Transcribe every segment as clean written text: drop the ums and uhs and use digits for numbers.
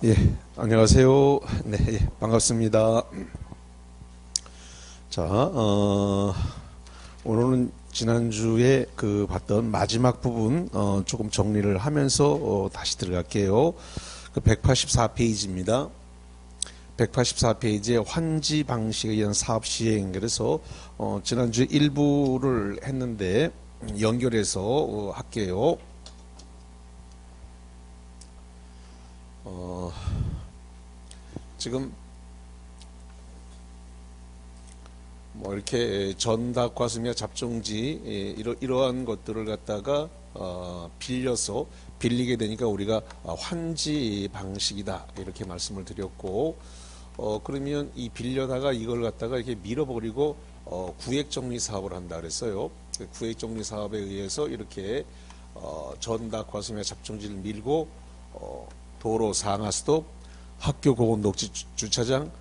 예, 안녕하세요. 네, 예, 반갑습니다. 자, 오늘은 지난주에 봤던 마지막 부분, 조금 정리를 하면서, 다시 들어갈게요. 184페이지입니다. 184페이지에 환지 방식에 의한 사업 시행. 그래서, 지난주 일부를 했는데, 연결해서, 할게요. 지금 뭐 이렇게 전닭, 과수며 잡종지 이러한 것들을 갖다가 빌리게 되니까 우리가 환지 방식이다 이렇게 말씀을 드렸고, 그러면 이 빌려다가 이걸 갖다가 이렇게 밀어버리고 구획 정리 사업을 한다 그랬어요. 그 구획 정리 사업에 의해서 이렇게 전닭, 과수며 잡종지를 밀고 도로, 상하수도, 학교, 공원, 녹지, 주차장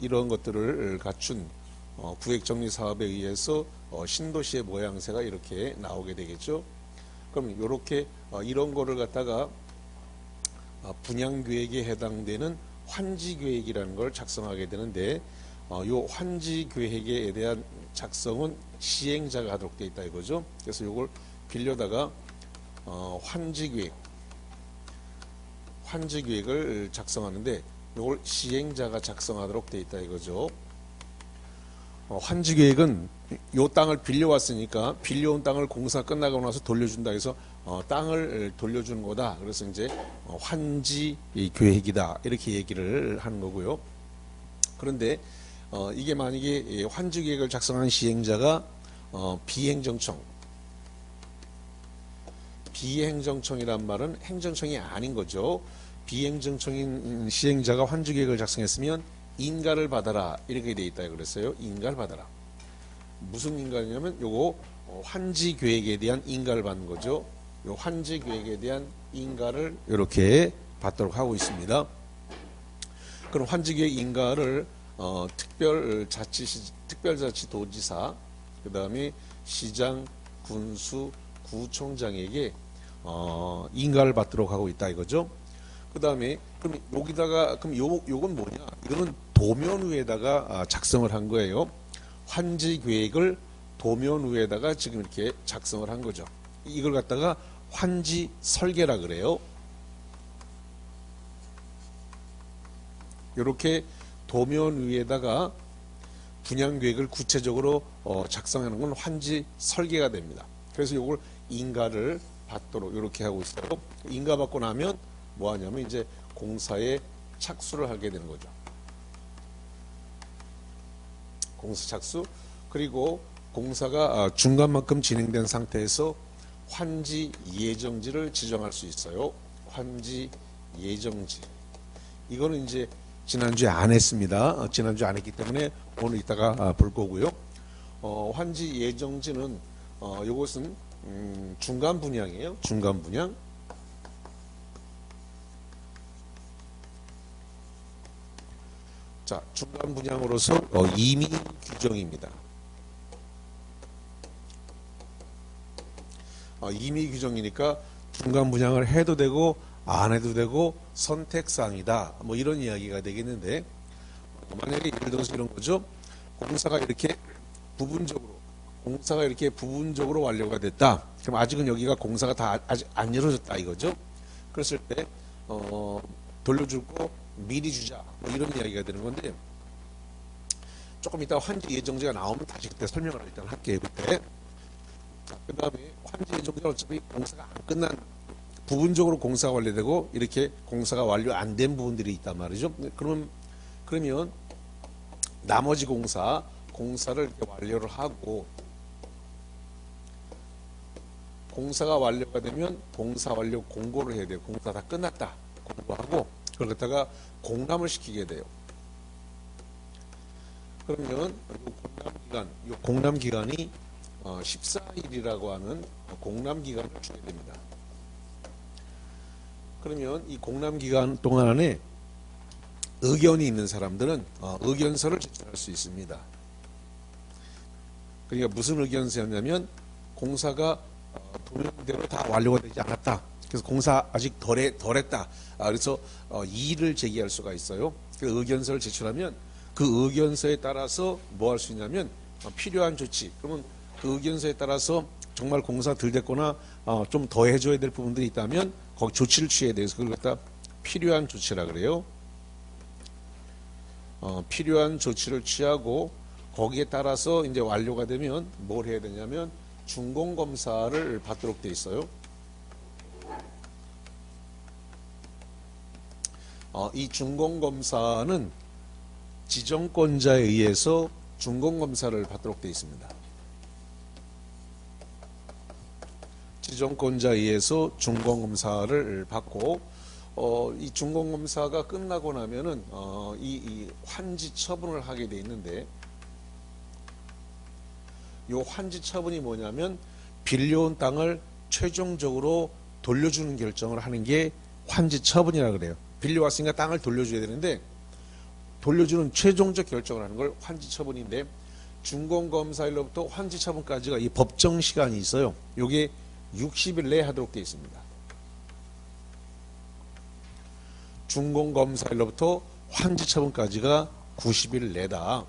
이런 것들을 갖춘 구획정리 사업에 의해서 신도시의 모양새가 이렇게 나오게 되겠죠. 그럼 이렇게 이런 거를 갖다가 분양계획에 해당되는 환지계획이라는 걸 작성하게 되는데, 요 환지계획에 대한 작성은 시행자가 하도록 되어 있다 이거죠. 그래서 이걸 빌려다가 환지계획을 작성하는데 이걸 시행자가 작성하도록 되어 있다 이거죠. 환지계획은 요 땅을 빌려왔으니까 빌려온 땅을 공사 끝나고 나서 돌려준다 해서 땅을 돌려주는 거다. 그래서 이제 환지계획이다 이렇게 얘기를 하는 거고요. 그런데 이게 만약에 환지계획을 작성한 시행자가 비행정청이란 말은 행정청이 아닌 거죠. 비행정청인 시행자가 환지계획을 작성했으면 인가를 받아라 이렇게 돼 있다 그랬어요. 인가를 받아라. 무슨 인가냐면 요거 환지계획에 대한 인가를 받는 거죠. 요 환지계획에 대한 인가를 이렇게 받도록 하고 있습니다. 그럼 환지계획 인가를 특별자치도지사, 그 다음에 시장, 군수, 구청장에게 인가를 받도록 하고 있다 이거죠. 그 다음에 그럼 여기다가 그럼 요건 뭐냐? 이거는 도면 위에다가 작성을 한 거예요. 환지 계획을 도면 위에다가 지금 이렇게 작성을 한 거죠. 이걸 갖다가 환지 설계라 그래요. 이렇게 도면 위에다가 분양 계획을 구체적으로 작성하는 건 환지 설계가 됩니다. 그래서 이걸 인가를 받도록 이렇게 하고 있어요. 인가 받고 나면 뭐 하냐면 이제 공사에 착수를 하게 되는 거죠. 공사 착수. 그리고 공사가 중간만큼 진행된 상태에서 환지 예정지를 지정할 수 있어요. 환지 예정지. 이거는 이제 지난주에 안 했습니다. 지난주에 안 했기 때문에 오늘 이따가 볼 거고요. 환지 예정지는 요것은 중간 분양이에요. 중간 분양. 자, 중간 분양으로서 임의 규정입니다. 임의 규정이니까 중간 분양을 해도 되고 안 해도 되고 선택사항이다. 뭐 이런 이야기가 되겠는데, 만약에 예를 들어서 이런 거죠. 공사가 이렇게 부분적으로 완료가 됐다. 그럼 아직은 여기가 공사가 다 아직 안 이루어졌다 이거죠. 그랬을 때 돌려줄 거 미리 주자 뭐 이런 이야기가 되는 건데, 조금 이따 환지 예정지가 나오면 다시 그때 설명을 일단 할게요. 그때. 그 다음에 환지 예정지가 어차피 공사가 안 끝난, 부분적으로 공사가 완료되고 이렇게 공사가 완료 안 된 부분들이 있단 말이죠. 그러면 나머지 공사를 이렇게 완료를 하고, 공사가 완료가 되면 공사 완료 공고를 해야 돼요. 공사 다 끝났다 공고하고, 그걸 갖다가 공람을 시키게 돼요. 그러면 이 공람 기간이 14일이라고 하는 공람 기간을 주게 됩니다. 그러면 이 공람 기간 동안 안에 의견이 있는 사람들은 의견서를 제출할 수 있습니다. 그러니까 무슨 의견서였냐면, 공사가 도면대로 다 완료가 되지 않았다. 그래서 공사 아직 덜했다. 그래서 이의를 제기할 수가 있어요. 그 의견서를 제출하면 그 의견서에 따라서 뭐 할 수 있냐면 필요한 조치. 그러면 그 의견서에 따라서 정말 공사 덜 됐거나 좀 더 해줘야 될 부분들이 있다면 거기 조치를 취해야 돼서 그걸 갖다 필요한 조치라 그래요. 필요한 조치를 취하고 거기에 따라서 이제 완료가 되면 뭘 해야 되냐면 준공 검사를 받도록 돼 있어요. 이 준공 검사는 지정권자에 의해서 준공 검사를 받도록 돼 있습니다. 지정권자에 의해서 준공 검사를 받고 이 준공 검사가 끝나고 나면은 이 환지 처분을 하게 돼 있는데 이 환지 처분이 뭐냐면 빌려온 땅을 최종적으로 돌려주는 결정을 하는 게 환지 처분이라 그래요. 빌려왔으니까 땅을 돌려줘야 되는데 돌려주는 최종적 결정을 하는 걸 환지 처분인데 준공검사일로부터 환지 처분까지가 이 법정 시간이 있어요. 이게 60일 내에 하도록 되어 있습니다. 준공검사일로부터 환지 처분까지가 90일 내다.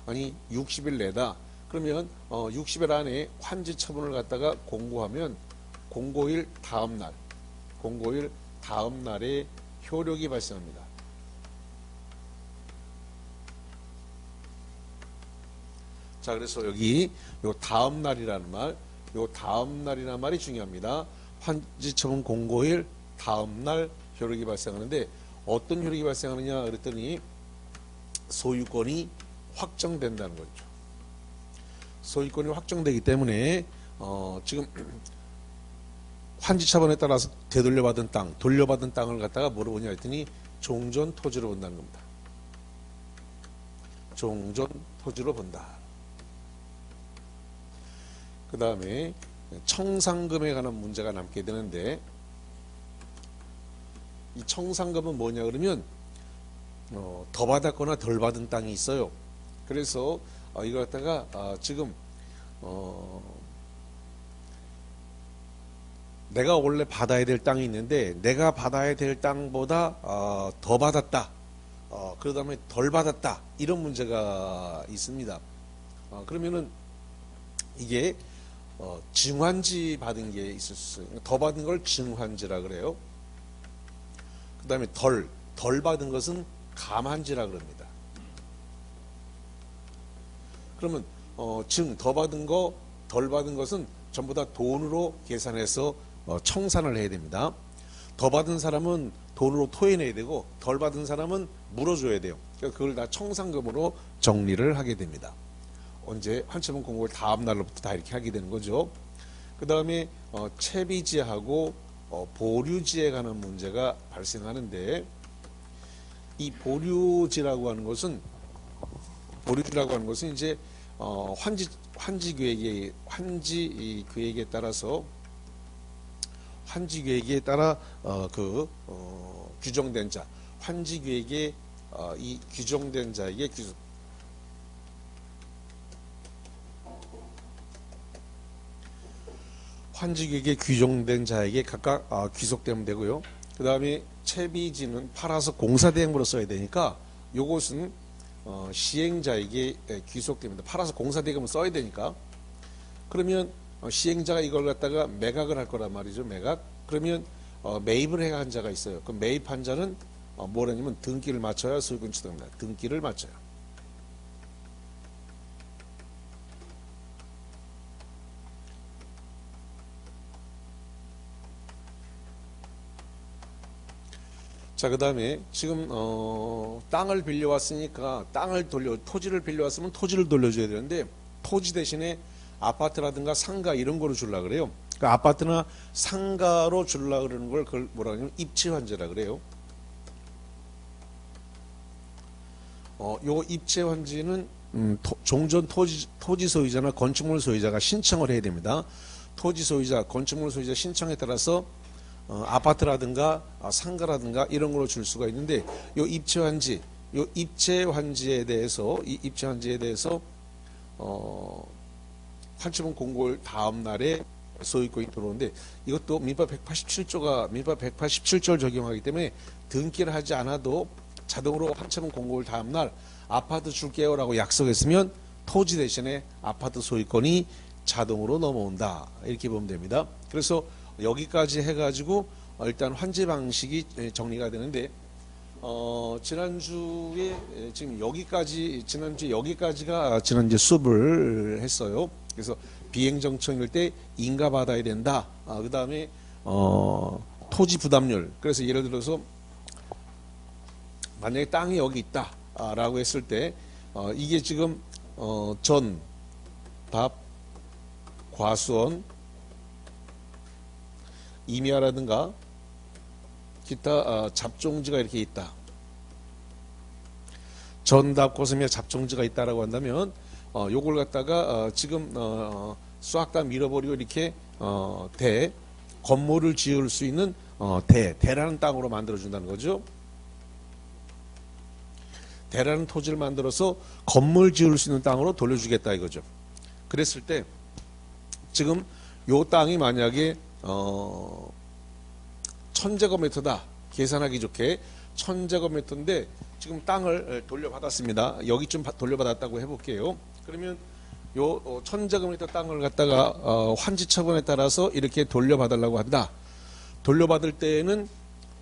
아니 60일 내다. 그러면 60일 안에 환지 처분을 갖다가 공고하면 공고일 다음 날에 효력이 발생합니다. 자, 그래서 여기 요 다음 날이라는 말이 중요합니다. 환지 처분 공고일 다음 날 효력이 발생하는데 어떤 효력이 발생하느냐 그랬더니 소유권이 확정된다는 거죠. 소유권이 확정되기 때문에 지금 환지 처분에 따라서 되돌려받은 땅, 돌려받은 땅을 갖다가 뭐로 보냐 했더니 종전 토지로 본다는 겁니다. 종전 토지로 본다. 그 다음에 청산금에 관한 문제가 남게 되는데 이 청산금은 뭐냐 그러면 더 받았거나 덜 받은 땅이 있어요. 그래서 이걸 갖다가 지금 내가 원래 받아야 될 땅이 있는데 내가 받아야 될 땅보다 더 받았다. 그 다음에 덜 받았다. 이런 문제가 있습니다. 그러면은 이게 증환지 받은 게 있을 수 있어요. 더 받은 걸 증환지라 그래요. 그 다음에 덜 받은 것은 감환지라 그럽니다. 그러면 더 받은 거, 덜 받은 것은 전부 다 돈으로 계산해서 청산을 해야 됩니다. 더 받은 사람은 돈으로 토해내야 되고 덜 받은 사람은 물어줘야 돼요. 그러니까 그걸 다 청산금으로 정리를 하게 됩니다. 언제 환처분 공고를 다음 날로부터 다 이렇게 하게 되는 거죠. 그 다음에 채비지하고 보류지에 관한 문제가 발생하는데 이 보류지라고 하는 것은 이제 환지 계획에 따라 규정된 자, 환지 계획에 이 규정된 자에게 환지 계획에 규정된 자에게 각각 귀속되면 되고요. 그 다음에 채비지는 팔아서 공사대행으로 써야 되니까 요것은 시행자에게 귀속됩니다. 팔아서 공사대금을 써야 되니까. 그러면 시행자가 이걸 갖다가 매각을 할 거란 말이죠. 매각. 그러면 매입을 해야 한 자가 있어요. 그럼 매입한 자는 뭐라냐면 등기를 맞춰야 소유권 취득합니다. 등기를 맞춰요. 자, 그 다음에 지금 땅을 빌려왔으니까 토지를 빌려왔으면 토지를 돌려줘야 되는데 토지 대신에 아파트라든가 상가 이런 거로 주려고 그래요. 그러니까 아파트나 상가로 주려고 그러는 걸 그걸 뭐라 하냐면 입체환지라 그래요. 요 입체환지는 종전 토지 소유자나 건축물 소유자가 신청을 해야 됩니다. 토지 소유자, 건축물 소유자 신청에 따라서 아파트라든가 상가라든가 이런 걸로 줄 수가 있는데 요 입체환지에 대해서 환처분 공고일 다음 날에 소유권이 들어오는데 이것도 민법 187조를 적용하기 때문에 등기를 하지 않아도 자동으로 한참 공고를 다음날 아파트 줄게요 라고 약속했으면 토지 대신에 아파트 소유권이 자동으로 넘어온다 이렇게 보면 됩니다. 그래서 여기까지 해가지고 일단 환지 방식이 정리가 되는데 지난주에 지금 지난주에 여기까지가 지난주에 수업을 했어요. 그래서 비행정청일 때 인가받아야 된다. 그 다음에 토지 부담률. 그래서 예를 들어서 만약에 땅이 여기 있다 라고 했을 때 이게 지금 전, 답, 과수원, 임야라든가 기타 잡종지가 이렇게 있다. 전답, 고슴의 잡종지가 있다라고 한다면 요걸 갖다가 지금 싹 다 밀어버리고 이렇게 건물을 지을 수 있는 대라는 땅으로 만들어준다는 거죠. 대라는 토지를 만들어서 건물 지을 수 있는 땅으로 돌려주겠다 이거죠. 그랬을 때 지금 요 땅이 만약에 1000제곱미터다. 계산하기 좋게 1000제곱미터인데 지금 땅을 돌려받았습니다. 여기쯤 돌려받았다고 해볼게요. 그러면 요 1000제곱미터 땅을 갖다가 환지 처분에 따라서 이렇게 돌려받으려고 한다. 돌려받을 때에는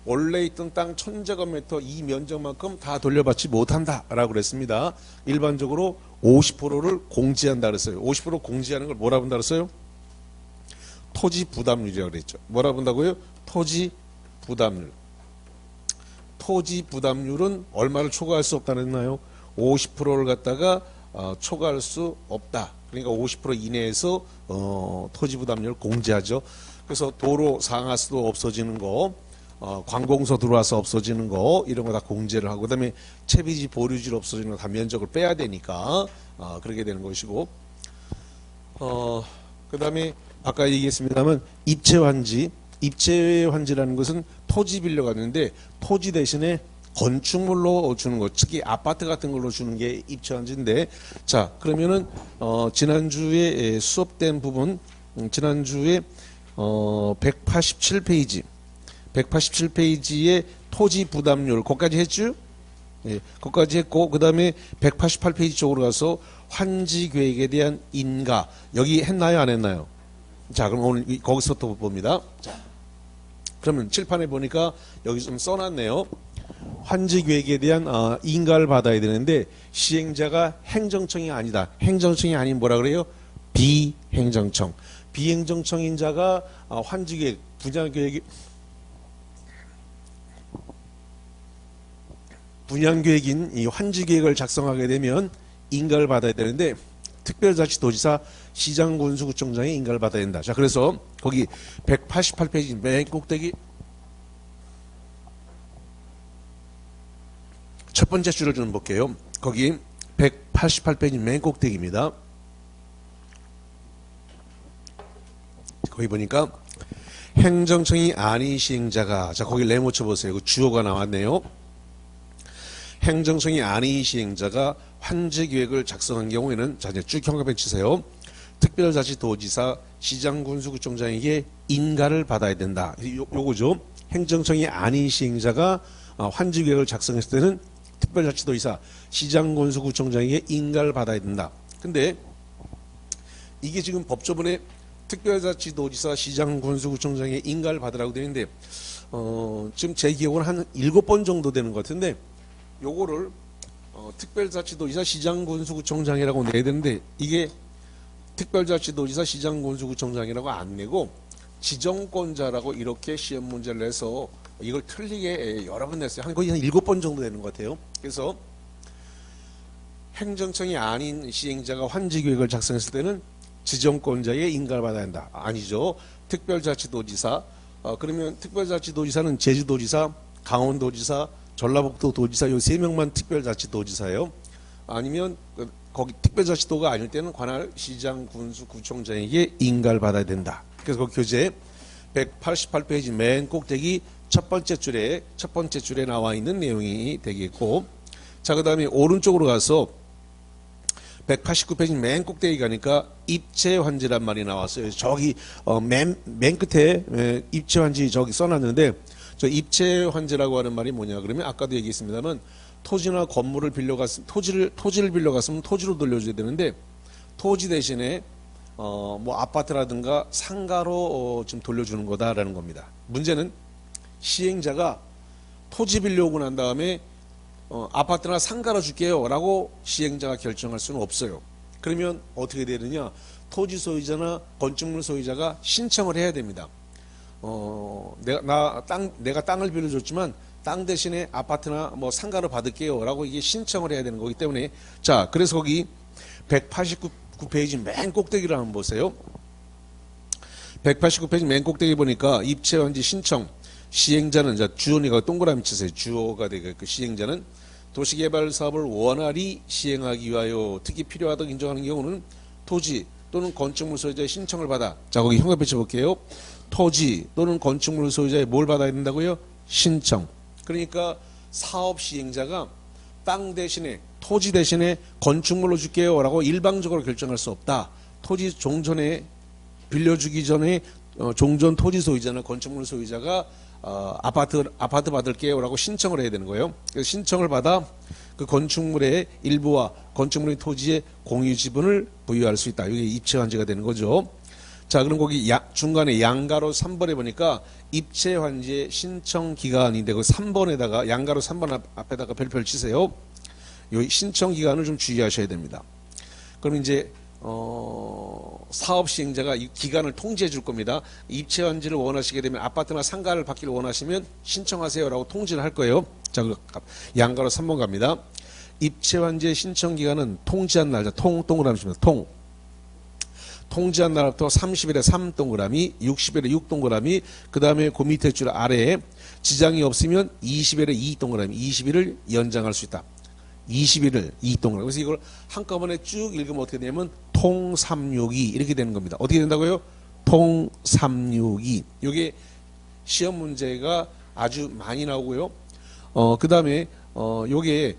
원래 있던 땅 1000제곱미터 이 면적만큼 다 돌려받지 못한다 라고 그랬습니다. 일반적으로 50%를 공제한다 그랬어요. 50% 공제하는 걸 뭐라 본다 그랬어요? 토지 부담률이라고 그랬죠. 뭐라 본다고요? 토지 부담률. 토지 부담률은 얼마를 초과할 수 없다 그랬나요? 50%를 갖다가 초과할 수 없다. 그러니까 50% 이내에서 토지 부담률 공제하죠. 그래서 도로 상하수도 없어지는 거, 관공서 들어와서 없어지는 거 이런 거 다 공제를 하고 그다음에 채비지 보류지로 없어지는 거 다 면적을 빼야 되니까 그렇게 되는 것이고 그다음에 아까 얘기했습니다만 입체환지라는 것은 토지 빌려갔는데 토지 대신에 건축물로 주는 것, 특히 아파트 같은 걸로 주는 게 입체환지인데 자 그러면은 지난주에 수업된 부분 지난주에 187페이지에 토지 부담률 거기까지 했죠? 예, 거기까지 했고 그 다음에 188페이지 쪽으로 가서 환지 계획에 대한 인가 여기 했나요 안 했나요? 자 그럼 오늘 거기서 또 봅니다. 자 그러면 칠판에 보니까 여기 좀 써놨네요. 환지 계획에 대한 인가를 받아야 되는데 시행자가 행정청이 아니다. 행정청이 아닌 뭐라 그래요? 비행정청. 비행정청인 자가 환지 계획, 분양계획인 이 환지계획을 작성하게 되면 인가를 받아야 되는데 특별자치도지사 시장군수구청장의 인가를 받아야 된다. 자 그래서 거기 188페이지 맨 꼭대기 첫 번째 줄을 좀 볼게요. 거기 188페이지 맨 꼭대기입니다. 거기 보니까 행정청이 아닌 시행자가 자 거기 레모 쳐보세요. 그 주어가 나왔네요. 행정청이 아닌 시행자가 환지계획을 작성한 경우에는 자 이제 쭉 경합해 주세요. 특별자치도지사 시장군수구청장에게 인가를 받아야 된다. 요거죠. 행정청이 아닌 시행자가 환지계획을 작성했을 때는 특별자치도지사 시장군수구청장에게 인가를 받아야 된다. 근데 이게 지금 법조문에 특별자치도지사 시장군수구청장에게 인가를 받으라고 되어 있는데 지금 제 기억으로는 한 7번 정도 되는 것 같은데 요거를 특별자치도지사 시장군수구청장이라고 내야 되는데 이게 특별자치도지사 시장군수구청장이라고 안 내고 지정권자라고 이렇게 시험 문제를 내서 이걸 틀리게 여러 번 냈어요. 거의 한 7번 정도 되는 것 같아요. 그래서 행정청이 아닌 시행자가 환지계획을 작성했을 때는 지정권자의 인가를 받아야 한다. 아니죠. 특별자치도지사 그러면 특별자치도지사는 제주도지사, 강원도지사, 전라북도도지사 요 3명만 특별자치도지사예요. 아니면 거기 특별자치도가 아닐 때는 관할 시장, 군수, 구청장에게 인가를 받아야 된다. 그래서 그 교재 188페이지 맨 꼭대기 첫 번째 줄에 나와 있는 내용이 되겠고 자 그다음에 오른쪽으로 가서 189페이지 맨 꼭대기 가니까 입체환지란 말이 나왔어요. 저기 맨 끝에 입체환지 저기 써놨는데, 저 입체환지라고 하는 말이 뭐냐 그러면 아까도 얘기했습니다만, 토지나 건물을 빌려갔으면 토지를 빌려갔으면 토지로 돌려줘야 되는데, 토지 대신에 뭐 아파트라든가 상가로 좀 돌려주는 거다라는 겁니다. 문제는 시행자가 토지 빌려오고 난 다음에 아파트나 상가로 줄게요 라고 시행자가 결정할 수는 없어요. 그러면 어떻게 되느냐, 토지 소유자나 건축물 소유자가 신청을 해야 됩니다. 내가 땅을 빌려줬지만 땅 대신에 아파트나 뭐 상가로 받을게요 라고 이게 신청을 해야 되는 거기 때문에, 자 그래서 거기 189페이지 맨 꼭대기를 한번 보세요. 189페이지 맨 꼭대기 보니까 입체환지 신청 시행자는, 자 주어니까 동그라미 치세요. 주어가 되겠고, 시행자는 도시개발 사업을 원활히 시행하기 위하여 특히 필요하다고 인정하는 경우는 토지 또는 건축물 소유자의 신청을 받아, 자 거기 형광펜 쳐볼게요. 토지 또는 건축물 소유자의 뭘 받아야 된다고요? 신청. 그러니까 사업 시행자가 땅 대신에 토지 대신에 건축물로 줄게요 라고 일방적으로 결정할 수 없다. 토지 종전에 빌려주기 전에 종전 토지 소유자나 건축물 소유자가 아파트 받을게요 라고 신청을 해야 되는 거예요. 그래서 신청을 받아 그 건축물의 일부와 건축물의 토지의 공유 지분을 부여할 수 있다. 이게 입체환지가 되는 거죠. 자 그럼 거기 중간에 양가로 3번에 보니까 입체환지의 신청 기간인데, 그 3번에다가 양가로 3번 앞에다가 별표를 치세요. 이 신청 기간을 좀 주의하셔야 됩니다. 그럼 이제 사업 시행자가 이 기간을 통지해 줄 겁니다. 입체환지를 원하시게 되면, 아파트나 상가를 받기를 원하시면 신청하세요 라고 통지를 할 거예요. 자, 양가로 3번 갑니다. 입체환지의 신청 기간은 통지한 날짜, 동그라미 칩니다. 통지한 날부터 30일에 3동그라미, 60일에 6동그라미, 그 다음에 그 밑에 줄 아래에 지장이 없으면 20일에 2동그라미, 20일을 연장할 수 있다. 20일을 2동그라미. 그래서 이걸 한꺼번에 쭉 읽으면 어떻게 되냐면 통362 이렇게 되는 겁니다. 어떻게 된다고요? 통362. 이게 시험 문제가 아주 많이 나오고요. 그 다음에 요게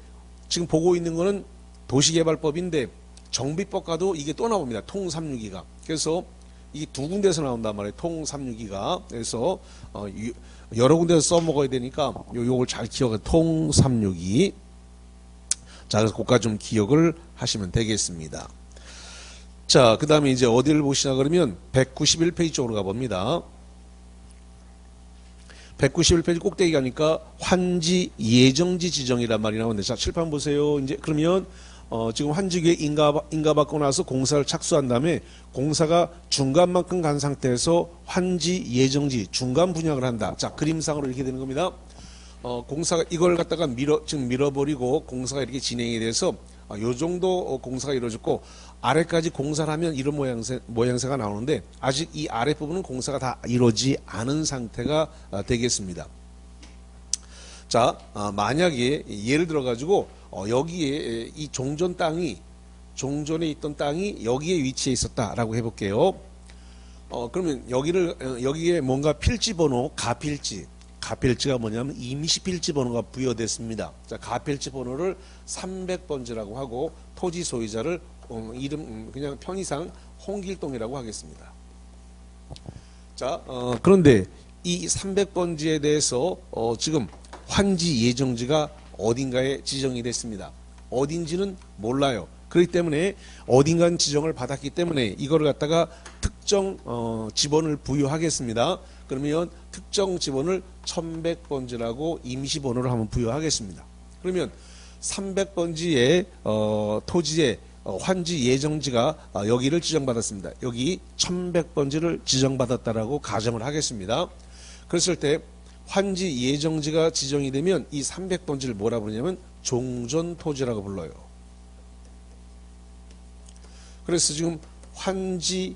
지금 보고 있는 거는 도시개발법인데 정비법과도 이게 또 나옵니다. 통362가. 그래서 이게 두 군데서 나온단 말이에요. 통362가. 그래서 여러 군데서 써먹어야 되니까 요걸 잘 기억해. 통362. 자, 그래서 그까 좀 기억을 하시면 되겠습니다. 자, 그 다음에 이제 어디를 보시나 그러면 191페이지 쪽으로 가봅니다. 191페이지 꼭대기 가니까 환지 예정지 지정이란 말이 나오는데, 자, 칠판 보세요. 이제 그러면 지금 환지기에 인가받고 나서 공사를 착수한 다음에 공사가 중간만큼 간 상태에서 환지 예정지 중간 분양을 한다. 자, 그림상으로 이렇게 되는 겁니다. 공사가 이걸 갖다가 지금 밀어버리고 공사가 이렇게 진행이 돼서 요 정도 공사가 이루어졌고, 아래까지 공사를 하면 이런 모양새가 나오는데, 아직 이 아랫부분은 공사가 다 이루어지지 않은 상태가 되겠습니다. 자, 만약에 예를 들어 가지고 여기에 이 종전에 있던 땅이 여기에 위치해 있었다라고 해볼게요. 그러면 여기에 뭔가 필지번호 가필지가 뭐냐면 임시필지 번호가 부여됐습니다. 자, 가필지 번호를 300번지라고 하고 토지 소유자를 이름 그냥 편의상 홍길동이라고 하겠습니다. 자, 그런데 이 300번지에 대해서 지금 환지 예정지가 어딘가에 지정이 됐습니다. 어딘지는 몰라요. 그렇기 때문에 어딘가 지정을 받았기 때문에 이거를 갖다가 특정 지번을 부여하겠습니다. 그러면 특정 지번을 1100번지라고 임시번호를 한번 부여하겠습니다. 그러면 300번지의 토지의 환지 예정지가 여기를 지정받았습니다. 여기 1100번지를 지정받았다라고 가정을 하겠습니다. 그랬을 때 환지 예정지가 지정이 되면 이 300번지를 뭐라 부르냐면 종전토지라고 불러요. 그래서 지금 환지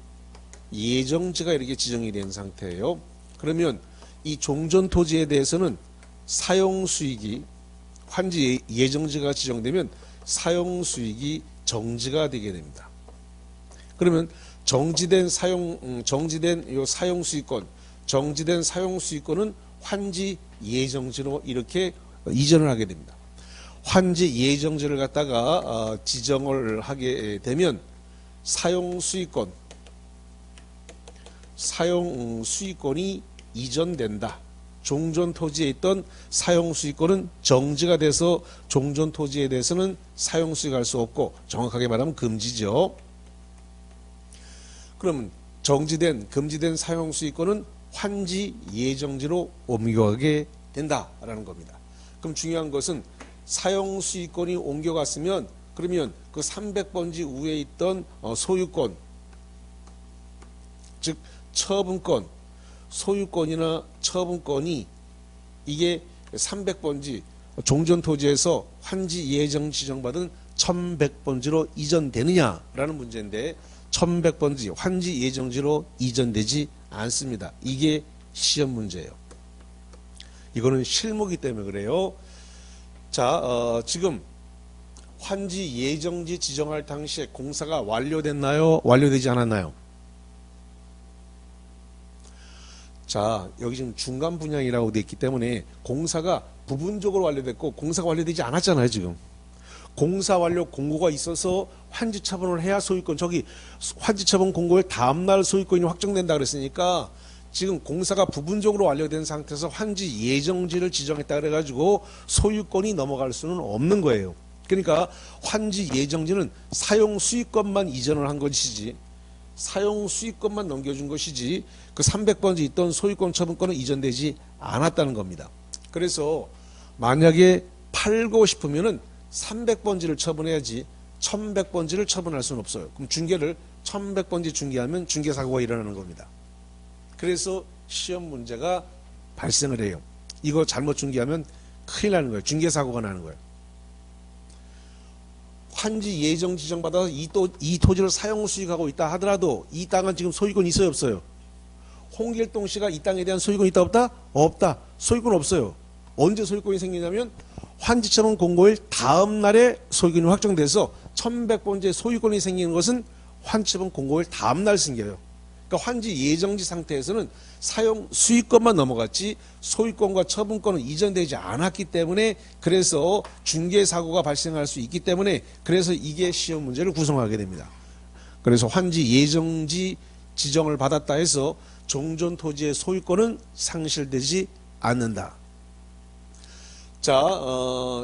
예정지가 이렇게 지정이 된 상태예요. 그러면 이 종전토지에 대해서는 사용수익이 환지 예정지가 지정되면 사용수익이 정지가 되게 됩니다. 그러면 정지된 사용수익권은 환지 예정지로 이렇게 이전을 하게 됩니다. 환지 예정지를 갖다가 지정을 하게 되면 사용 수익권이 이전된다. 종전 토지에 있던 사용 수익권은 정지가 돼서 종전 토지에 대해서는 사용 수익할 수 없고, 정확하게 말하면 금지죠. 그러면 금지된 사용 수익권은 환지 예정지로 옮겨가게 된다라는 겁니다. 그럼 중요한 것은 사용 수익권이 옮겨갔으면, 그러면 그 300번지 위에 있던 소유권, 즉 처분권, 소유권이나 처분권이 이게 300번지 종전 토지에서 환지 예정 지정받은 1100번지로 이전되느냐라는 문제인데, 1100번지 환지 예정지로 이전되지 않습니다. 이게 시험 문제예요. 이거는 실무기 때문에 그래요. 자, 지금 환지 예정지 지정할 당시에 공사가 완료됐나요? 완료되지 않았나요? 자, 여기 지금 중간 분양이라고 되어 있기 때문에 공사가 부분적으로 완료됐고 공사가 완료되지 않았잖아요, 지금. 공사 완료 공고가 있어서 환지 처분을 해야 소유권, 저기 환지 처분 공고일 다음날 소유권이 확정된다 그랬으니까 지금 공사가 부분적으로 완료된 상태에서 환지 예정지를 지정했다 그래가지고 소유권이 넘어갈 수는 없는 거예요. 그러니까 환지 예정지는 사용 수익권만 이전을 한 것이지, 사용 수익권만 넘겨준 것이지 그 300번지 있던 소유권 처분권은 이전되지 않았다는 겁니다. 그래서 만약에 팔고 싶으면은 300번지를 처분해야지 1100번지를 처분할 수는 없어요. 그럼 중개를 1100번지 중개하면 중개사고가 일어나는 겁니다. 그래서 시험 문제가 발생을 해요. 이거 잘못 중개하면 큰일 나는 거예요. 중개사고가 나는 거예요. 환지 예정 지정받아서 이 토지를 사용 수익하고 있다 하더라도 이 땅은 지금 소유권이 있어요, 없어요? 홍길동 씨가 이 땅에 대한 소유권이 있다 없다? 없다. 소유권 없어요. 언제 소유권이 생기냐면 환지처분 공고일 다음 날에 소유권이 확정돼서 1100번지의 소유권이 생기는 것은 환지처분 공고일 다음 날 생겨요. 그러니까 환지 예정지 상태에서는 사용 수익권만 넘어갔지 소유권과 처분권은 이전되지 않았기 때문에, 그래서 중개사고가 발생할 수 있기 때문에, 그래서 이게 시험 문제를 구성하게 됩니다. 그래서 환지 예정지 지정을 받았다 해서 종전 토지의 소유권은 상실되지 않는다. 자,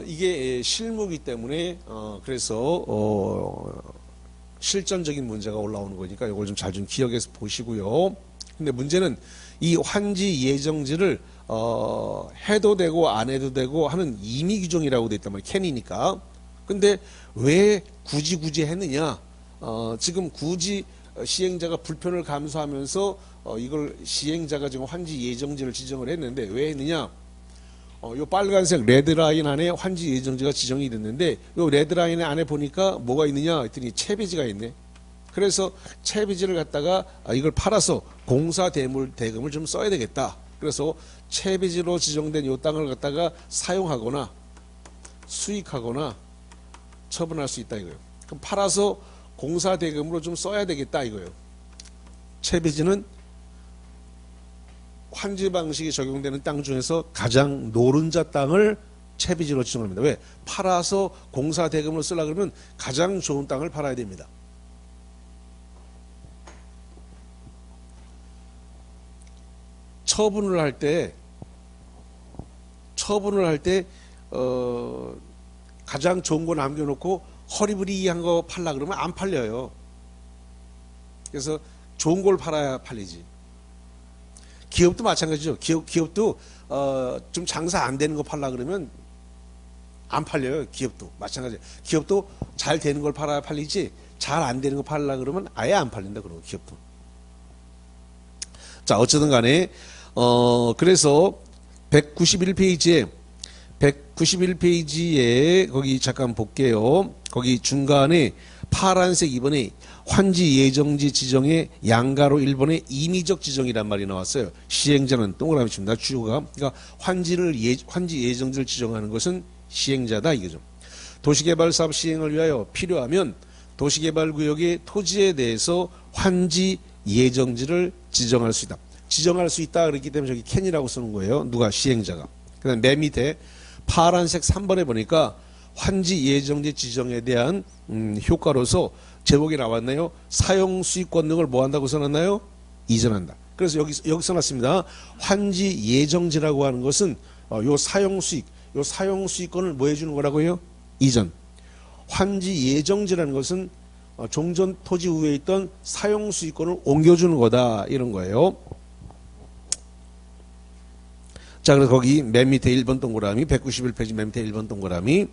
이게 실무이기 때문에 그래서 실전적인 문제가 올라오는 거니까 이걸 좀 잘 좀 기억해서 보시고요. 근데 문제는 이 환지 예정지를 해도 되고 안 해도 되고 하는 임의 규정이라고 돼 있단 말이에요. 캔이니까. 근데 왜 굳이 했느냐? 지금 굳이 시행자가 불편을 감수하면서 이걸 시행자가 지금 환지 예정지를 지정을 했는데 왜 했느냐? 요 빨간색 레드라인 안에 환지 예정지가 지정이 됐는데 요 레드라인 안에 보니까 뭐가 있느냐 했더니 채비지가 있네. 그래서 채비지를 갖다가 이걸 팔아서 공사 대금을 좀 써야 되겠다. 그래서 채비지로 지정된 요 땅을 갖다가 사용하거나 수익하거나 처분할 수 있다 이거예요. 그럼 팔아서 공사 대금으로 좀 써야 되겠다 이거예요. 채비지는 환지 방식이 적용되는 땅 중에서 가장 노른자 땅을 채비지로 지정합니다. 왜? 팔아서 공사 대금으로 쓰려고 그러면 가장 좋은 땅을 팔아야 됩니다. 처분을 할 때 가장 좋은 거 남겨놓고 허리부리한 거 팔라 그러면 안 팔려요. 그래서 좋은 걸 팔아야 팔리지. 기업도 마찬가지죠. 기업도 좀 장사 안 되는 거 팔라 그러면 안 팔려요. 기업도 마찬가지예요. 기업도 잘 되는 걸 팔아야 팔리지 잘 안 되는 거 팔라 그러면 아예 안 팔린다 그러고 기업도. 자, 어쨌든 간에 그래서 191페이지에 거기 잠깐 볼게요. 거기 중간에 파란색 2번에 환지 예정지 지정의 양가로 1번에 임의적 지정이란 말이 나왔어요. 시행자는 동그라미 칩니다. 주어가. 그러니까 환지 예정지를 지정하는 것은 시행자다 이거죠. 도시개발사업 시행을 위하여 필요하면 도시개발구역의 토지에 대해서 환지 예정지를 지정할 수 있다. 지정할 수 있다 그랬기 때문에 저기 캔이라고 쓰는 거예요. 누가? 시행자가. 그다음 맨 밑에 파란색 3번에 보니까 환지 예정지 지정에 대한 효과로서 제목이 나왔나요? 사용 수익권 등을 뭐 한다고 써놨나요? 이전한다. 그래서 여기 써놨습니다. 환지 예정지라고 하는 것은 요 사용 수익권을 뭐 해주는 거라고요? 이전. 환지 예정지라는 것은 종전 토지 후에 있던 사용 수익권을 옮겨주는 거다 이런 거예요. 자, 그래서 거기 맨 밑에 1번 동그라미 191페이지 맨 밑에 1번 동그라미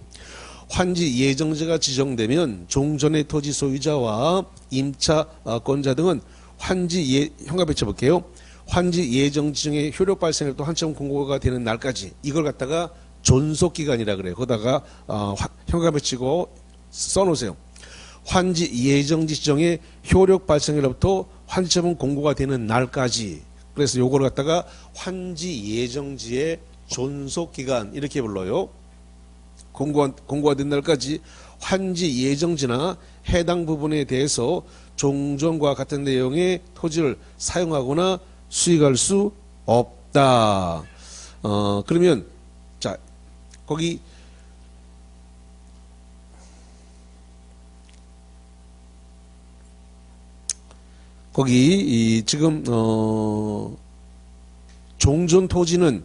환지 예정지가 지정되면 종전의 토지 소유자와 임차권자 등은 현관 배쳐볼게요. 환지 예정 지정의 효력 발생을 또 한참 공고가 되는 날까지 이걸 갖다가 존속 기간이라 그래요. 거기다가 현관 배치고 써놓으세요. 환지 예정지 지정의 효력 발생일로부터 환지처분 공고가 되는 날까지. 그래서 요걸 갖다가 환지 예정지의 존속 기간 이렇게 불러요. 공고가 된 날까지 환지 예정지나 해당 부분에 대해서 종전과 같은 내용의 토지를 사용하거나 수익할 수 없다. 그러면 자 거기 지금 종전 토지는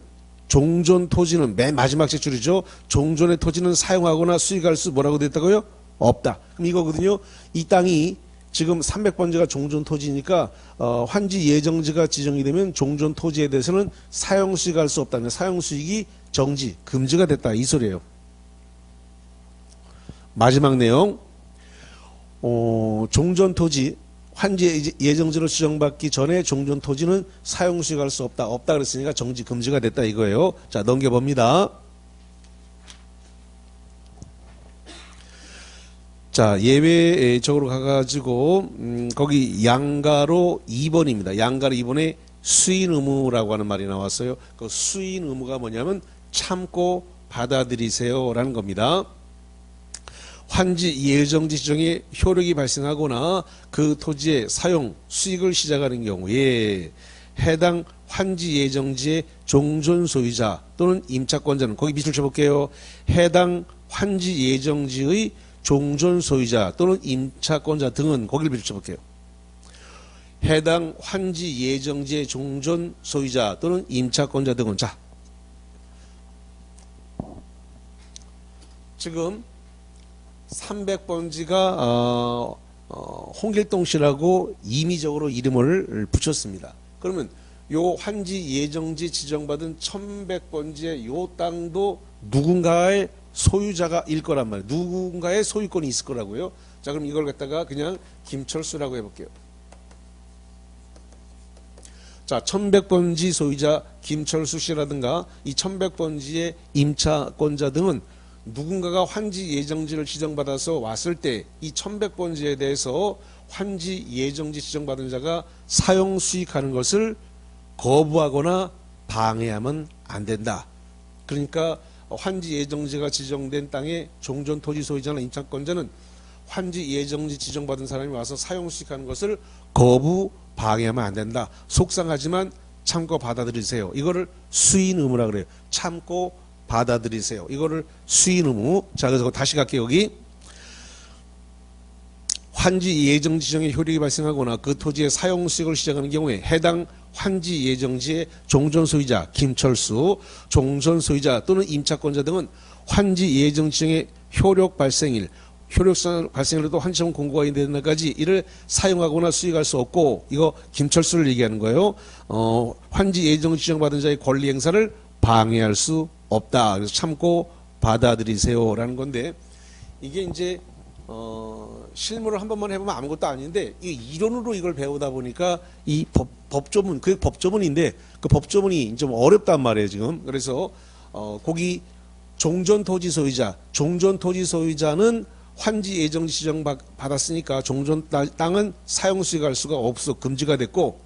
맨 마지막 제줄이죠. 종전의 토지는 사용하거나 수익할 수 뭐라고 됐다고요? 없다. 그럼 이거거든요. 이 땅이 지금 300번지가 종전 토지니까 환지 예정지가 지정이 되면 종전 토지에 대해서는 사용 수익할 수 없다는 사용 수익이 정지, 금지가 됐다 이 소리예요. 마지막 내용. 종전 토지 환지 예정지로 지정받기 전에 종전 토지는 사용 수익할 수 없다. 없다 그랬으니까 정지, 금지가 됐다 이거예요. 자, 넘겨봅니다. 자, 예외적으로 가가지고 거기 양가로 2번입니다. 양가로 2번에 수인 의무라고 하는 말이 나왔어요. 그 수인 의무가 뭐냐면 참고 받아들이세요 라는 겁니다. 환지 예정지 지정에 효력이 발생하거나 그 토지의 사용, 수익을 시작하는 경우에 해당 환지 예정지의 종전 소유자 또는 임차권자는 거기 밑줄 쳐볼게요. 해당 환지 예정지의 종전 소유자 또는 임차권자 등은 거기를 밑줄 쳐볼게요. 해당 환지 예정지의 종전 소유자 또는 임차권자 등은 자 지금 300번지가 홍길동 씨라고 임의적으로 이름을 붙였습니다. 그러면 요 환지 예정지 지정받은 1100번지의 요 땅도 누군가의 소유자가 일 거란 말이에요. 누군가의 소유권이 있을 거라고요. 자, 그럼 이걸 갖다가 그냥 김철수라고 해볼게요. 자, 1100번지 소유자 김철수 씨라든가 이 1100번지의 임차권자 등은 누군가가 환지 예정지를 지정받아서 왔을 때 이 1100번지에 대해서 환지 예정지 지정받은 자가 사용 수익하는 것을 거부하거나 방해하면 안 된다. 그러니까 환지 예정지가 지정된 땅의 종전 토지 소유자나 임차권자는 환지 예정지 지정받은 사람이 와서 사용 수익하는 것을 거부 방해하면 안 된다. 속상하지만 참고 받아들이세요. 이거를 수인 의무라 그래요. 참고 받아들이세요. 이거를 수인 의무. 자, 그래서 다시 갈게요. 여기 환지 예정 지정의 효력이 발생하거나 그 토지의 사용 수익을 시작하는 경우에 해당 환지 예정지의 종전 소유자 김철수, 종전 소유자 또는 임차권자 등은 환지 예정 지정의 효력 발생일, 효력 발생일로도 환지처분 공고가 되는 날까지 이를 사용하거나 수익할 수 없고, 이거 김철수를 얘기하는 거예요. 환지 예정 지정받은 자의 권리 행사를 방해할 수 없다. 그래서 참고 받아들이세요라는 건데, 이게 이제 실무를 한 번만 해보면 아무것도 아닌데, 이 이론으로 이걸 배우다 보니까 이 법조문, 그 법조문인데 그 법조문이 좀 어렵단 말이에요 지금. 그래서 거기 종전토지 소유자, 종전토지 소유자는 환지 예정지 지정 받았으니까 종전 땅은 사용 수익할 수가 없어, 금지가 됐고,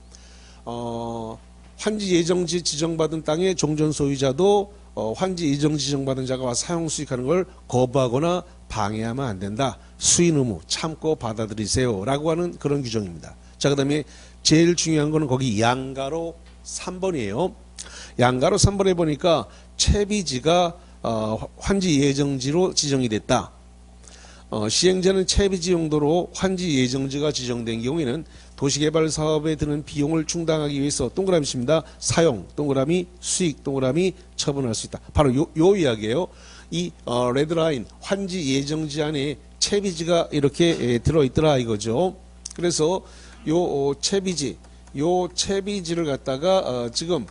환지 예정지 지정받은 땅의 종전 소유자도 환지 예정지 지정받은 자가 와서 사용 수익하는 걸 거부하거나 방해하면 안 된다. 수인 의무 참고 받아들이세요 라고 하는 그런 규정입니다. 자, 그 다음에 제일 중요한 거는 거기 양가로 3번이에요. 양가로 3번에 보니까 채비지가 환지 예정지로 지정이 됐다. 시행자는 채비지 용도로 환지 예정지가 지정된 경우에는 도시개발 사업에 드는 비용을 충당하기 위해서 동그라미 칩니다. 사용, 동그라미, 수익, 동그라미, 처분할 수 있다. 바로 요 이야기예요. 이 레드라인 환지 예정지 안에 채비지가 이렇게 들어있더라 이거죠. 그래서 요 채비지를 갖다가 지금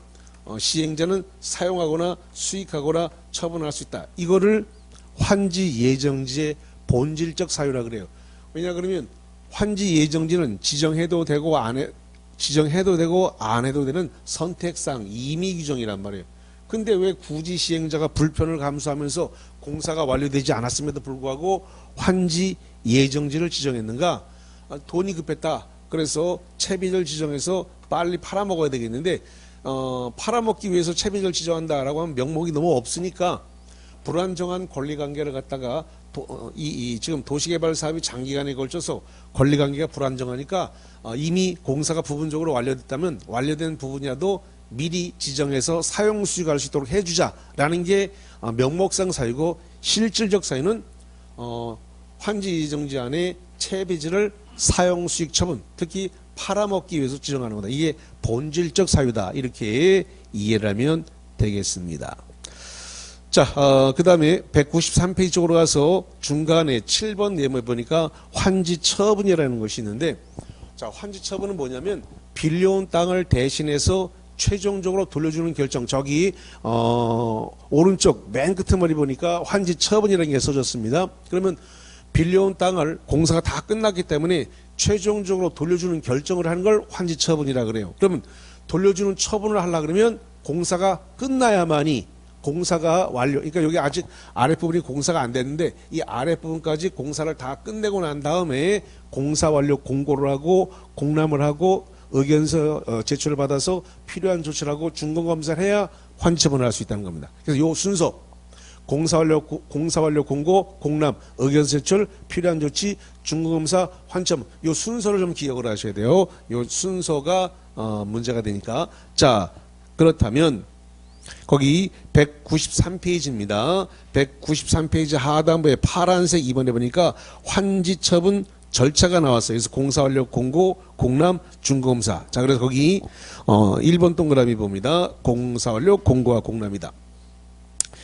시행자는 사용하거나 수익하거나 처분할 수 있다. 이거를 환지 예정지의 본질적 사유라 그래요. 왜냐 그러면 환지 예정지는 지정해도 되고 안 해도 되는 선택상 임의 규정이란 말이에요. 근데 왜 굳이 시행자가 불편을 감수하면서 공사가 완료되지 않았음에도 불구하고 환지 예정지를 지정했는가? 돈이 급했다. 그래서 채비지를 지정해서 빨리 팔아먹어야 되겠는데 팔아먹기 위해서 채비지를 지정한다라고 하면 명목이 너무 없으니까 불안정한 권리관계를 갖다가 지금 도시개발 사업이 장기간에 걸쳐서 권리관계가 불안정하니까 이미 공사가 부분적으로 완료됐다면 완료된 부분이라도 미리 지정해서 사용 수익할 수 있도록 해주자라는 게 명목상 사유고, 실질적 사유는 환지 예정지 안에 채비지를 사용 수익 처분, 특히 팔아먹기 위해서 지정하는 거다. 이게 본질적 사유다. 이렇게 이해를 하면 되겠습니다. 자, 그 다음에 193페이지 쪽으로 가서 중간에 7번 내용을 보니까 환지 처분이라는 것이 있는데, 자, 환지 처분은 뭐냐면 빌려온 땅을 대신해서 최종적으로 돌려주는 결정. 저기 오른쪽 맨 끝머리 보니까 환지 처분이라는 게 써졌습니다. 그러면 빌려온 땅을 공사가 다 끝났기 때문에 최종적으로 돌려주는 결정을 하는 걸 환지 처분이라 그래요. 그러면 돌려주는 처분을 하려 그러면 공사가 끝나야만이 공사가 완료. 그러니까 여기 아직 아랫부분이 공사가 안 됐는데 이 아랫부분까지 공사를 다 끝내고 난 다음에 공사 완료 공고를 하고 공람을 하고 의견서 제출을 받아서 필요한 조치를 하고 준공검사를 해야 환지 처분을 할 수 있다는 겁니다. 그래서 요 순서 공사 완료 공고, 공람, 의견서 제출, 필요한 조치, 준공검사, 환점, 요 순서를 좀 기억을 하셔야 돼요. 요 순서가 문제가 되니까. 자, 그렇다면 거기 193페이지입니다. 193페이지 하단부에 파란색 2번에 보니까 환지 처분 절차가 나왔어요. 그래서 공사 완료 공고, 공람, 준공검사. 자, 그래서 거기 1번 동그라미 봅니다. 공사 완료 공고와 공람이다.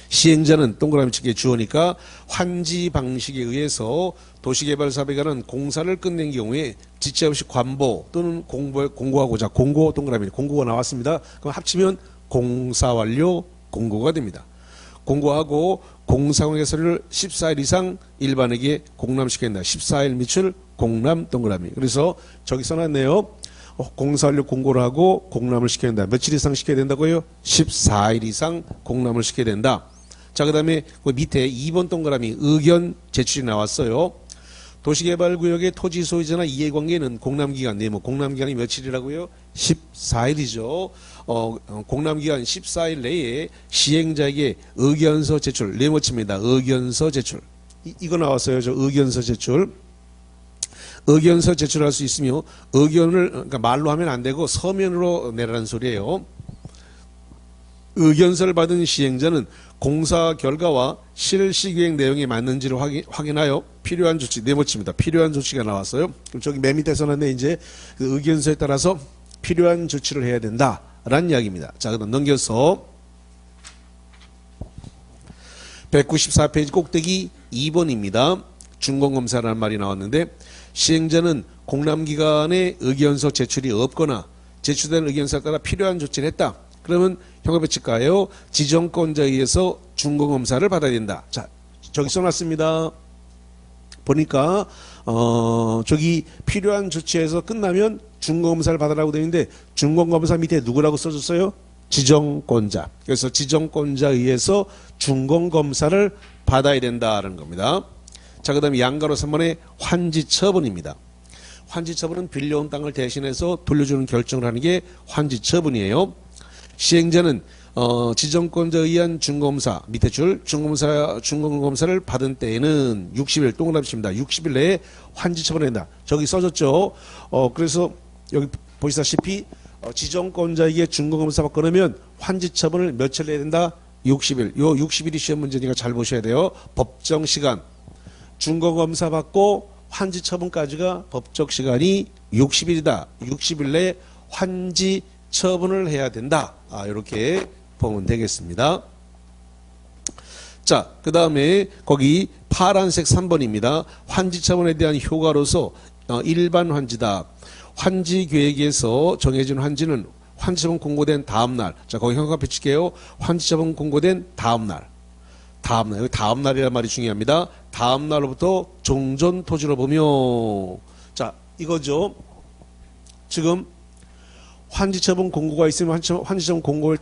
시행자는 동그라미 치기에 주어니까 환지 방식에 의해서 도시개발 사업에 관한 공사를 끝낸 경우에 지체 없이 관보 또는 공고하고자, 공고 동그라미 공고가 나왔습니다. 그럼 합치면 공사 완료 공고가 됩니다. 공고하고 공사공의 서류를 14일 이상 일반에게 공람시켜야 된다. 14일 미출 공람 동그라미. 그래서 저기 써놨네요. 공사 완료 공고를 하고 공람을 시켜야 된다. 며칠 이상 시켜야 된다고요? 14일 이상 공람을 시켜야 된다. 자, 그 다음에 그 밑에 2번 동그라미 의견 제출이 나왔어요. 도시개발구역의 토지 소유자나 이해관계는 공람기간 내모, 공람기간이 며칠이라고요? 14일이죠. 공람기간 14일 내에 시행자에게 의견서 제출, 네모칩니다. 의견서 제출. 이거 나왔어요. 저 의견서 제출. 의견서 제출할 수 있으며 의견을 그러니까 말로 하면 안 되고 서면으로 내라는 소리예요. 의견서를 받은 시행자는 공사 결과와 실시계획 내용이 맞는지를 확인하여 필요한 조치, 네모칩니다. 필요한 조치가 나왔어요. 그럼 저기 맨 밑에 써놨네. 이제 그 의견서에 따라서 필요한 조치를 해야 된다라는 이야기입니다. 자, 그럼 넘겨서 194페이지 꼭대기 2번입니다. 준공검사라는 말이 나왔는데, 시행자는 공람기간에 의견서 제출이 없거나 제출된 의견서에 따라 필요한 조치를 했다. 그러면 형법에 칠까요? 지정권자에 의해서 준공검사를 받아야 된다. 자, 저기 써놨습니다. 보니까 저기 필요한 조치에서 끝나면 준공검사를 받으라고 되어 있는데 준공검사 밑에 누구라고 써줬어요? 지정권자. 그래서 지정권자에 의해서 준공검사를 받아야 된다는 겁니다. 자, 그 다음에 양가로 3번의 환지처분입니다. 환지처분은 빌려온 땅을 대신해서 돌려주는 결정을 하는 게 환지처분이에요. 시행자는 지정권자에 의한 준공검사, 밑에 줄 준공검사를 받은 때에는 60일 동그라미 칩니다. 60일 내에 환지처분을 한다. 저기 써졌죠. 그래서 여기 보시다시피 지정권자에게 준공검사가 끊으면 환지처분을 며칠 내야 된다? 60일. 요 60일이 시험 문제니까 잘 보셔야 돼요. 법정 시간. 준거검사 받고 환지 처분까지가 법적 시간이 60일이다. 60일 내에 환지 처분을 해야 된다. 이렇게 보면 되겠습니다. 자, 그 다음에 거기 파란색 3번입니다. 환지 처분에 대한 효과로서 일반 환지다. 환지 계획에서 정해진 환지는 환지 처분 공고된 다음날. 자, 거기 현관 붙일게요. 환지 처분 공고된 다음날. 다음날. 여기 다음날이라는 말이 중요합니다. 다음날로부터 종전 토지로 보며. 자, 이거죠. 지금 환지 처분 공고가 있으면 환지 처분 공고일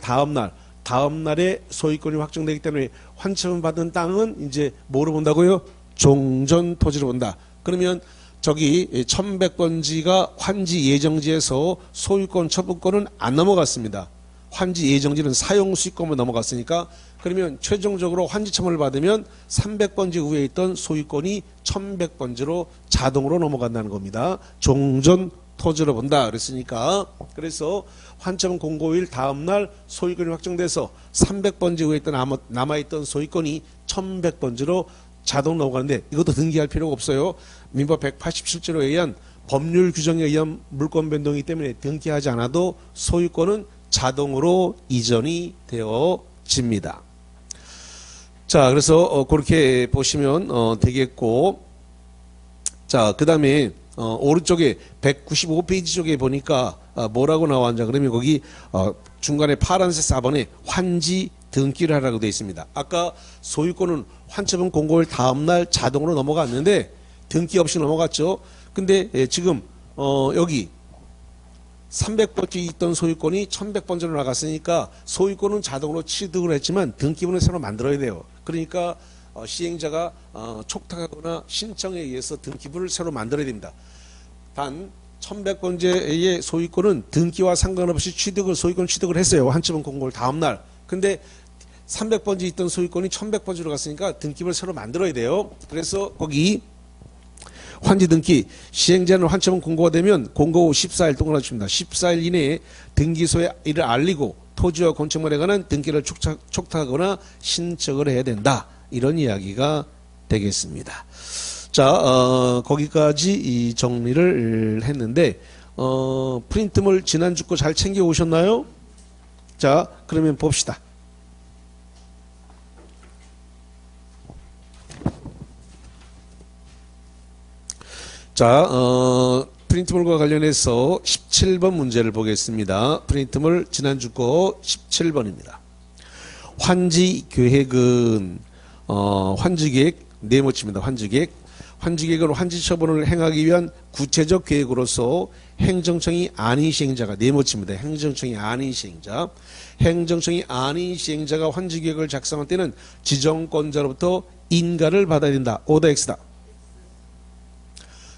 다음날에 소유권이 확정되기 때문에 환지 처분 받은 땅은 이제 뭐로 본다고요? 종전 토지로 본다. 그러면 저기 1100번지가 환지 예정지에서 소유권 처분권은 안 넘어갔습니다. 환지 예정지는 사용 수익권으로 넘어갔으니까 그러면 최종적으로 환지 처분을 받으면 300번지 후에 있던 소유권이 1100번지로 자동으로 넘어간다는 겁니다. 종전 토지로 본다 그랬으니까 그래서 환처분 공고일 다음날 소유권이 확정돼서 300번지 후에 있던 남아있던 소유권이 1100번지로 자동 넘어가는데 이것도 등기할 필요가 없어요. 민법 187조에 의한 법률 규정에 의한 물권 변동이기 때문에 등기하지 않아도 소유권은 자동으로 이전이 되어집니다. 자, 그래서 그렇게 보시면 되겠고, 자, 그 다음에 오른쪽에 195페이지 쪽에 보니까 뭐라고 나왔냐 그러면 거기 중간에 파란색 4번에 환지 등기를 하라고 되어 있습니다. 아까 소유권은 환처분 공고일 다음날 자동으로 넘어갔는데 등기 없이 넘어갔죠. 근데 지금 여기 300번지 있던 소유권이 1100번지로 나갔으니까 소유권은 자동으로 취득을 했지만 등기부는 새로 만들어야 돼요. 그러니까 시행자가 촉탁하거나 신청에 의해서 등기부를 새로 만들어야 됩니다. 단 1100번지의 소유권은 등기와 상관없이 소유권 취득을 했어요. 환처분 공고일 다음날. 근데 300번지 있던 소유권이 1100번지로 갔으니까 등기부를 새로 만들어야 돼요. 그래서 거기 환지 등기 시행자는 환처분 공고가 되면 공고 후 14일 동안 주십니다. 14일 이내에 등기소에 이를 알리고 토지와 건축물에 관한 등기를 촉탁하거나 신청을 해야 된다. 이런 이야기가 되겠습니다. 자, 거기까지 이 정리를 했는데 프린트물 지난주 거 잘 챙겨 오셨나요? 자, 그러면 봅시다. 자, 프린트물과 관련해서 17번 문제를 보겠습니다. 프린트물 지난주 거 17번입니다. 환지 계획은 환지계획 네모칩니다. 환지계획. 환지계획은 환지 처분을 행하기 위한 구체적 계획으로서 행정청이 아닌 시행자가 네모칩니다. 행정청이 아닌 시행자. 행정청이 아닌 시행자가 환지계획을 작성할 때는 지정권자로부터 인가를 받아야 된다. 오더 X다.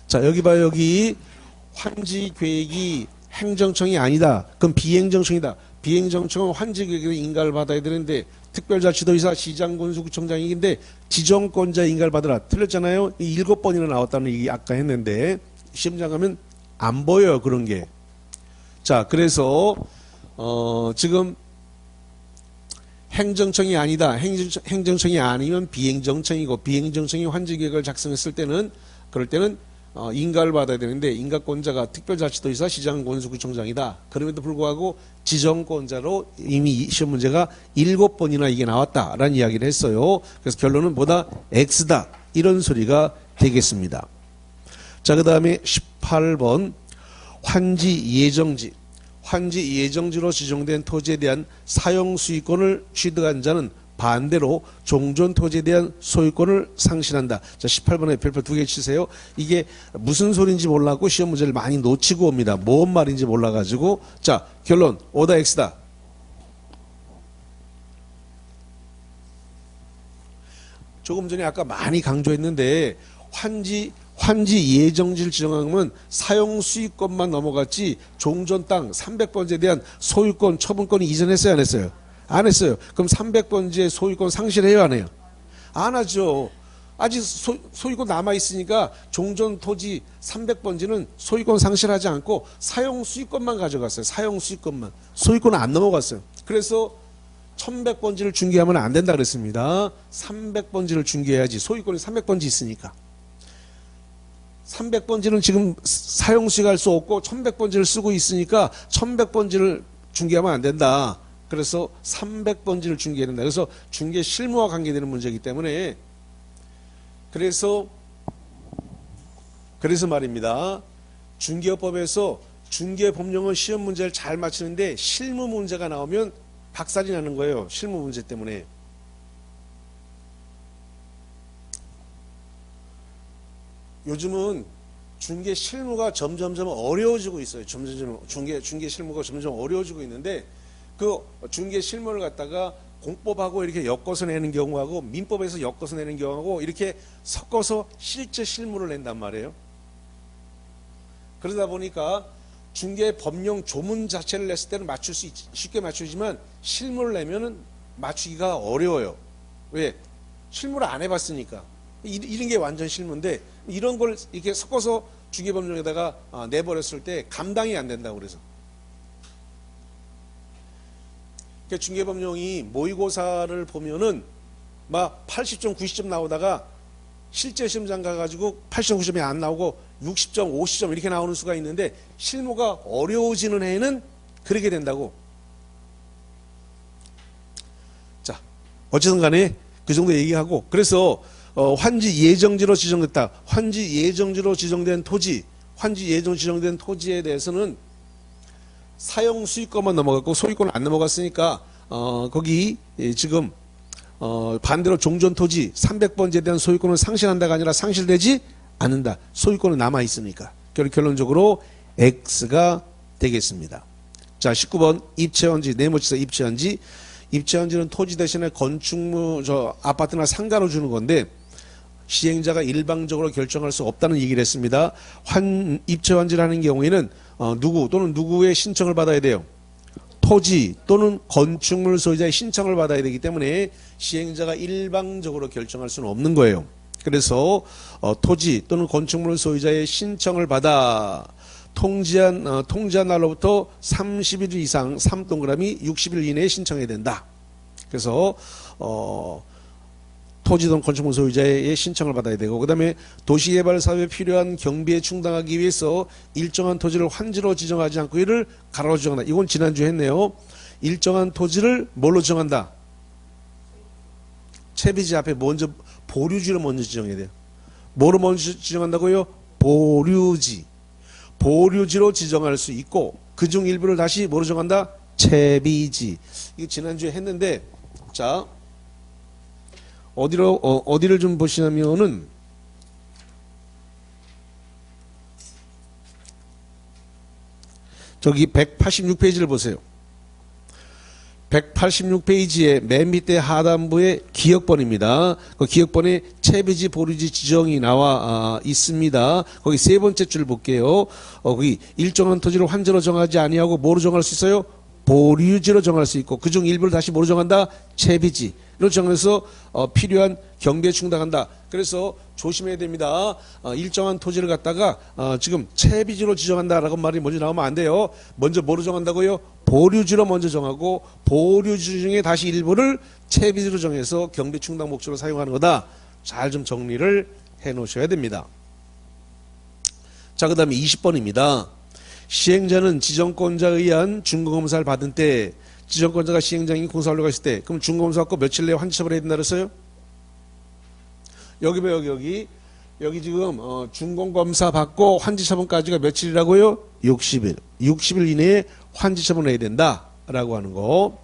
자, 여기 봐요. 여기 환지 계획이 행정청이 아니다. 그럼 비행정청이다. 비행정청은 환지 계획에 인가를 받아야 되는데 특별자치도의사 시장군수구청장인데 지정권자 인가를 받으라. 틀렸잖아요. 7번이나 나왔다는 얘기 아까 했는데 시험장 가면 안 보여요. 그런 게. 자, 그래서 지금 행정청이 아니다. 행정청이 아니면 비행정청이고 비행정청이 환지 계획을 작성했을 때는 그럴 때는 인가를 받아야 되는데 인가권자가 특별자치도의사 시장군수구청장이다. 그럼에도 불구하고 지정권자로 이미 시험 문제가 7번이나 이게 나왔다라는 이야기를 했어요. 그래서 결론은 뭐다? X다. 이런 소리가 되겠습니다. 자, 그 다음에 18번 환지 예정지. 환지 예정지로 지정된 토지에 대한 사용 수익권을 취득한 자는 반대로 종전 토지에 대한 소유권을 상실한다. 자, 18번에 별표 2개 치세요. 이게 무슨 소리인지 몰라고 시험 문제를 많이 놓치고 옵니다. 뭔 말인지 몰라가지고. 자, 결론 오다 X다. 조금 전에 아까 많이 강조했는데 환지 예정지를 지정하면 사용 수익권만 넘어갔지 종전 땅 300번지에 대한 소유권 처분권이 이전했어요, 안 했어요? 안 했어요. 그럼 300번지의 소유권 상실해요, 안 해요? 안 하죠. 아직 소유권 남아있으니까 종전 토지 300번지는 소유권 상실하지 않고 사용 수익권만 가져갔어요. 사용 수익권만. 소유권은 안 넘어갔어요. 그래서 1100번지를 중개하면 안 된다 그랬습니다. 300번지를 중개해야지. 소유권이 300번지 있으니까. 300번지는 지금 사용 수익할 수 없고 1100번지를 쓰고 있으니까 1100번지를 중개하면 안 된다. 그래서 300번지를 중개해야 된다. 그래서 중개 실무와 관계되는 문제이기 때문에 그래서 말입니다. 중개업법에서 중개법령은 시험 문제를 잘 맞추는데 실무 문제가 나오면 박살이 나는 거예요. 실무 문제 때문에. 요즘은 중개 실무가 점점점 어려워지고 있어요. 점점점 중개 실무가 점점 어려워지고 있는데 그 중개 실무를 갖다가 공법하고 이렇게 엮어서 내는 경우하고 민법에서 엮어서 내는 경우하고 이렇게 섞어서 실제 실무를 낸단 말이에요. 그러다 보니까 중개 법령 조문 자체를 냈을 때는 쉽게 맞추지만 실무를 내면은 맞추기가 어려워요. 왜? 실무를 안 해봤으니까. 이런 게 완전 실무인데 이런 걸 이렇게 섞어서 중개 법령에다가 내버렸을 때 감당이 안 된다고 그래서. 그러니까 중개 법령이 모의고사를 보면은 막 80점, 90점 나오다가 실제 시험장 가가지고 80점, 90점이 안 나오고 60점, 50점 이렇게 나오는 수가 있는데 실무가 어려워지는 해에는 그렇게 된다고. 자, 어쨌든 간에 그 정도 얘기하고 그래서 환지 예정지로 지정됐다. 환지 예정지로 지정된 토지, 환지 예정 지정된 토지에 대해서는 사용 수익권만 넘어갔고 소유권은 안 넘어갔으니까 거기 지금 반대로 종전 토지 300번지에 대한 소유권은 상실한다가 아니라 상실되지 않는다. 소유권은 남아 있으니까. 결론적으로 X가 되겠습니다. 자, 19번 입체원지 네모치사 입체원지. 입체원지는 토지 대신에 건축물 아파트나 상가로 주는 건데 시행자가 일방적으로 결정할 수 없다는 얘기를 했습니다. 입체원지를 하는 경우에는 누구 또는 누구의 신청을 받아야 돼요. 토지 또는 건축물 소유자의 신청을 받아야 되기 때문에 시행자가 일방적으로 결정할 수는 없는 거예요. 그래서 토지 또는 건축물 소유자의 신청을 받아 통지한 날로부터 30일 이상 3동그라미 60일 이내에 신청해야 된다. 그래서 토지 또는 건축물 소유자의 신청을 받아야 되고, 그 다음에 도시개발 사업에 필요한 경비에 충당하기 위해서 일정한 토지를 환지로 지정하지 않고 이를 가로로 지정한다. 이건 지난주에 했네요. 일정한 토지를 뭘로 지정한다? 채비지 앞에 먼저 보류지로 먼저 지정해야 돼요. 뭐로 먼저 지정한다고요? 보류지. 보류지로 지정할 수 있고 그중 일부를 다시 뭐로 정한다? 채비지. 이거 지난주에 했는데, 자, 어디를 좀 보시냐면은 저기 186페이지를 보세요. 186페이지에 맨 밑에 하단부에 기역번입니다. 그 기역번에 채비지 보류지 지정이 나와 있습니다. 거기 세 번째 줄 볼게요. 거기 일정한 토지를 환지로 정하지 아니하고 뭐로 정할 수 있어요? 보류지로 정할 수 있고 그중 일부를 다시 뭐로 정한다? 채비지로 정해서 필요한 경비에 충당한다. 그래서 조심해야 됩니다. 일정한 토지를 갖다가 지금 채비지로 지정한다라고 말이 먼저 나오면 안 돼요. 먼저 뭐로 정한다고요? 보류지로 먼저 정하고 보류지 중에 다시 일부를 채비지로 정해서 경비 충당 목적으로 사용하는 거다. 잘 좀 정리를 해 놓으셔야 됩니다. 자, 그 다음에 20번입니다. 시행자는 지정권자에 의한 준공검사를 받은 때 지정권자가 시행장이 공사하려고 했을 때 그럼 준공검사 갖고 며칠 내에 환지처분을 해야 된다 그랬어요? 여기 봐요. 여기 지금 준공검사 받고 환지처분까지가 며칠이라고요? 60일. 60일 이내에 환지처분을 해야 된다라고 하는 거.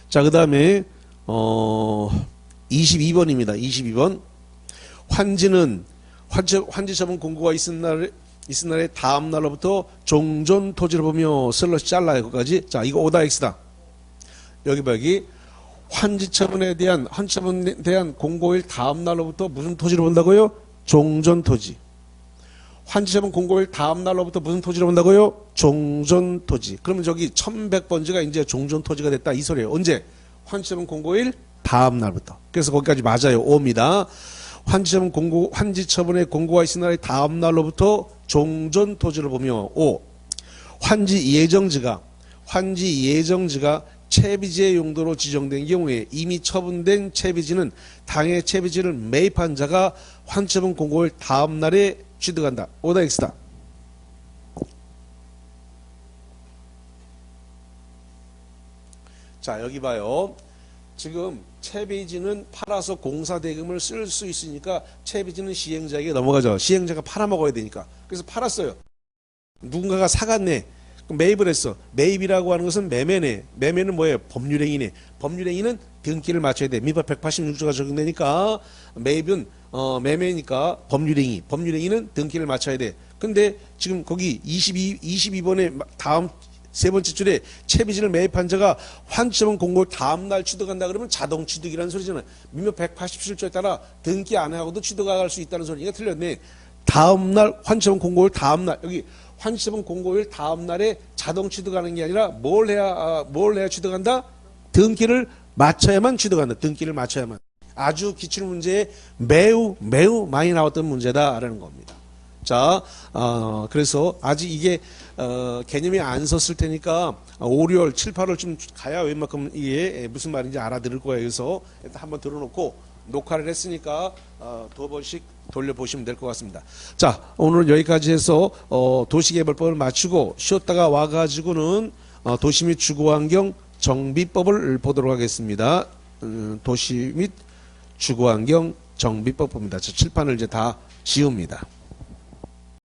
자, 그 다음에 22번입니다. 22번. 환지는 환지처분 공고가 있은 날의 다음 날로부터 종전 토지를 보며 슬러시 잘라요. 거기까지. 자, 이거 오다 X다. 여기 봐, 여기. 환지처분에 대한 공고일 다음 날로부터 무슨 토지를 본다고요? 종전 토지. 환지처분 공고일 다음 날로부터 무슨 토지를 본다고요? 종전 토지. 그러면 저기 1100번지가 이제 종전 토지가 됐다 이 소리예요. 언제? 환지처분 공고일 다음 날부터. 그래서 거기까지 맞아요. 5입니다. 환지처분의 공고가 있은 날의 다음 날로부터 종전 토지를 보며 5. 환지 예정지가 채비지의 용도로 지정된 경우에 이미 처분된 채비지는 당해 채비지를 매입한 자가 환처분 공고일 다음 날에 취득한다. 오다 X다. 자, 여기 봐요. 지금 채비지는 팔아서 공사대금을 쓸 수 있으니까 채비지는 시행자에게 넘어가죠. 시행자가 팔아먹어야 되니까. 그래서 팔았어요. 누군가가 사갔네. 그럼 매입을 했어. 매입이라고 하는 것은 매매네. 매매는 뭐예요? 법률행위네. 법률행위는 등기를 맞춰야 돼. 민법 186조가 적용되니까 매입은 매매니까 법률행위. 법률행위는 등기를 맞춰야 돼. 근데 지금 거기 22번에 다음 세 번째 줄에 채비지를 매입한 자가 환처분 공고를 다음 날 취득한다 그러면 자동 취득이라는 소리잖아요. 민법 187조에 따라 등기 안 하고도 취득할 수 있다는 소리가 틀렸네. 다음 날 환처분 공고일 다음 날 여기 환처분 공고일 다음 날에 자동 취득하는 게 아니라 뭘 해야 취득한다? 등기를 맞춰야만 취득한다. 등기를 맞춰야만. 아주 기출 문제에 매우 많이 나왔던 문제다라는 겁니다. 자, 그래서 아직 이게 개념이 안 섰을 테니까 5, 6월, 7, 8월 좀 가야 웬만큼 이게 무슨 말인지 알아들을 거예요. 그래서 일단 한번 들어놓고 녹화를 했으니까 두 번씩 돌려보시면 될 것 같습니다. 자, 오늘 여기까지 해서 도시개발법을 마치고 쉬었다가 와가지고는 도시 및 주거환경 정비법을 보도록 하겠습니다. 도시 및 주거환경 정비법 봅니다. 저 칠판을 이제 다 지웁니다.